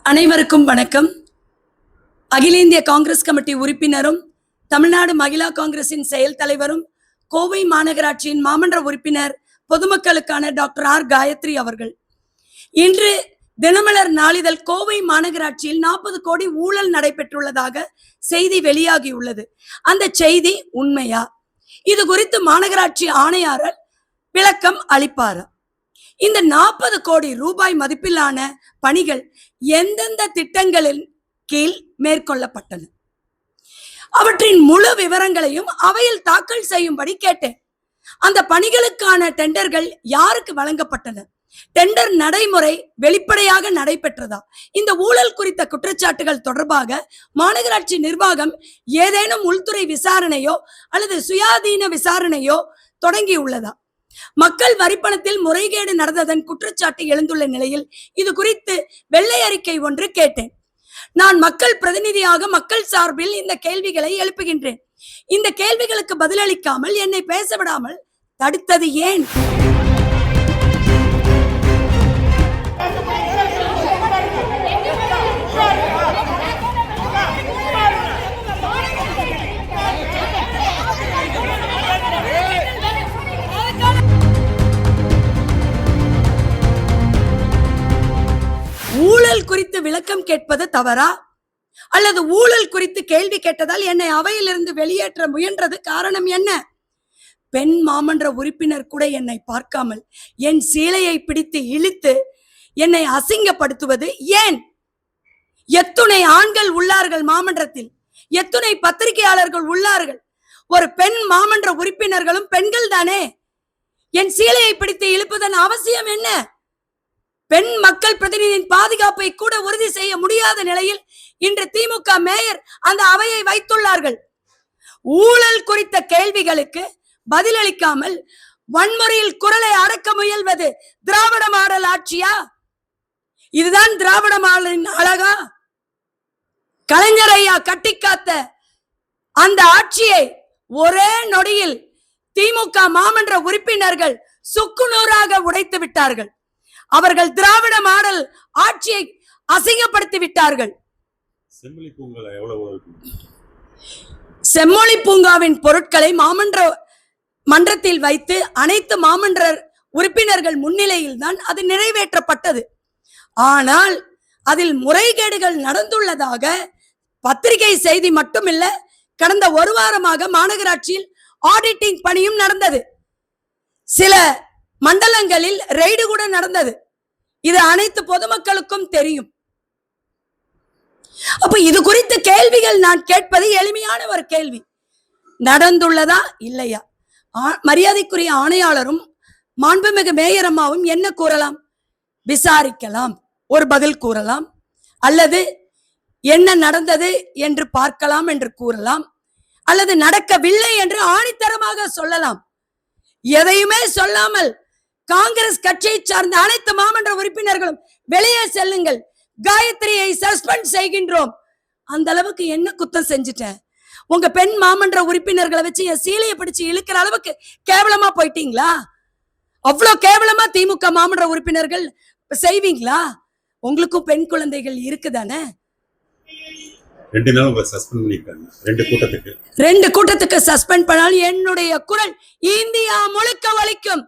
அனைவருக்கும் வணக்கம். அகில இந்திய காங்கிரஸ் கமிட்டி உறுப்பினரும் தமிழ்நாடு மகிழா காங்கிரசின் செயல் தலைவரும் கோவை மாநகராட்சியின் மாமன்ற உறுப்பினர் பொதுமக்களுக்கான டாக்டர் ஆர் காயத்ரி அவர்கள் இன்று தினமலர் நாளிதழ் கோவை மாநகராட்சியில் 40 கோடி ஊழல் நடைபெற்றுள்ளதாக செய்தி வெளியாகியுள்ளது. அந்த செய்தி உண்மையா? இது குறித்து மாநகராட்சி ஆணையாளர் விளக்கம் அளிப்பாரா? இந்த 40 கோடி ரூபாய் மதிப்பிலான பணிகள் எந்தெந்த திட்டங்களின் கீழ் மேற்கொள்ளப்பட்டன? அவற்றின் முழு விவரங்களையும் அவையில் தாக்கல் செய்யும்படி கேட்டேன். அந்த பணிகளுக்கான டெண்டர்கள் யாருக்கு வழங்கப்பட்டன? டெண்டர் நடைமுறை வெளிப்படையாக நடைபெற்றதா? இந்த ஊழல் குறித்த குற்றச்சாட்டுகள் தொடர்பாக மாநகராட்சி நிர்வாகம் ஏதேனும் உள்துறை விசாரணையோ அல்லது சுயாதீன விசாரணையோ தொடங்கியுள்ளதா? மக்கள் வரிப்பணத்தில் முறைகேடு நடந்ததன் குற்றச்சாட்டு எழுந்துள்ள நிலையில் இது குறித்து வெள்ளை அறிக்கை ஒன்று கேட்டேன். நான் மக்கள் பிரதிநிதியாக மக்கள் சார்பில் இந்த கேள்விகளை எழுப்புகின்றேன். இந்த கேள்விகளுக்கு பதிலளிக்காமல் என்னை பேச விடாமல் தடுத்தது ஏன்? ஊழல் குறித்து விளக்கம் கேட்பது தவறா? அல்லது ஊழல் குறித்து கேள்வி கேட்டதால் என்னை அவையிலிருந்து வெளியேற்ற முயன்றது காரணம் என்ன? பெண் மாமன்ற உறுப்பினர் கூட என்னை பார்க்காமல் என் சீலையை பிடித்து இழுத்து என்னை அசிங்கப்படுத்துவது ஏன்? எத்துணை ஆண்கள் உள்ளார்கள் மாமன்றத்தில், எத்துணை பத்திரிகையாளர்கள் உள்ளார்கள். ஒரு பெண் மாமன்ற உறுப்பினர்களும் பெண்கள் தானே. என் சீலையை பிடித்து இழுப்பதன் அவசியம் என்ன? பெண் மக்கள் பிரதிநிதியின் பாதுகாப்பை கூட உறுதி செய்ய முடியாத நிலையில் இன்று திமுக மேயர் அந்த அவையை வைத்துள்ளார்கள். ஊழல் குறித்த கேள்விகளுக்கு பதிலளிக்காமல் வன்முறையில் குரலை அடக்க முயல்வது திராவிட மாடல் ஆட்சியா? இதுதான் திராவிட மாடலின் அழகா? கலைஞர் ஐயா கட்டிக்காத்த அந்த ஆட்சியை ஒரே நொடியில் திமுக மாமன்ற உறுப்பினர்கள் சுக்குநூறாக உடைத்து விட்டார்கள். அவர்கள் திராவிட மாடல் ஆட்சியை அசிங்கப்படுத்தி விட்டார்கள். செம்மொழி பூங்காவின் பொருட்களை மன்றத்தில் வைத்து அனைத்து மாமன்ற உறுப்பினர்கள் முன்னிலையில் தான் அது நிறைவேற்றப்பட்டது. ஆனால் அதில் முறைகேடுகள் நடந்துள்ளதாக பத்திரிகை செய்தி மட்டுமில்ல, கடந்த ஒரு வாரமாக மாநகராட்சியில் ஆடிட்டிங் பணியும் நடந்தது. சில மண்டலங்களில் ரெய்டு கூட நடந்தது. இது அனைத்து பொதுமக்களுக்கும் தெரியும். அப்ப இது குறித்த கேள்விகள் நான் கேட்பது எளிமையான ஒரு கேள்வி. நடந்துள்ளதா இல்லையா? மரியாதைக்குரிய ஆணையாளரும் மாண்புமிகு மேயர் அம்மாவும் என்ன கூறலாம்? விசாரிக்கலாம், ஒரு பதில் கூறலாம், அல்லது என்ன நடந்தது என்று பார்க்கலாம் என்று கூறலாம், அல்லது நடக்கவில்லை என்று ஆணித்தரமாக சொல்லலாம். எதையுமே சொல்லாமல் காங்கிரஸ் கட்சியை சார்ந்த அனைத்து மாமன்ற உறுப்பினர்களும் வெளியே செல்லுங்கள், காயத்ரியை சஸ்பெண்ட் செய்கின்றோம். அந்த அளவுக்கு என்ன குத்தம் செஞ்சுட்டேன்? உங்க பெண் மாமன்ற உறுப்பினர்களை வச்சு என் சீலையை பிடிச்சு இழுக்கிற அளவுக்கு கேவலமா போயிட்டீங்களா? அவ்வளவு கேவலமா திமுக மாமன்ற உறுப்பினர்கள் செய்வீங்களா? உங்களுக்கும் பெண் குழந்தைகள் இருக்குதானே? 2 நாள் சஸ்பெண்ட் பண்ணிருக்காங்க. 2 கூட்டத்துக்கு சஸ்பெண்ட் பண்ணாலும் என்னுடைய குரல் இந்தியா முழுக்க வலிக்கும்.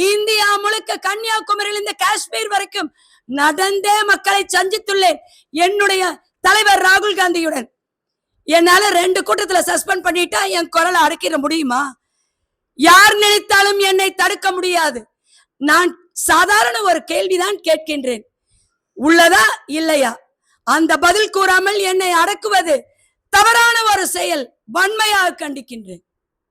இந்தியா முழுக்க, கன்னியாகுமரியில் இருந்து காஷ்மீர் வரைக்கும் நடந்தே மக்களை சந்தித்துள்ளேன் என்னுடைய தலைவர் ராகுல் காந்தியுடன். என்னால 2 கூட்டத்துல சஸ்பெண்ட் பண்ணிட்டா என் குரலை அடக்கிட முடியுமா? யார் நினைத்தாலும் என்னை தடுக்க முடியாது. நான் சாதாரண ஒரு கேள்விதான் கேட்கின்றேன். உள்ளதா இல்லையா? அந்த பதில் கூறாமல் என்னை அடக்குவது தவறான ஒரு செயல். வன்மையாக கண்டிக்கின்றேன்.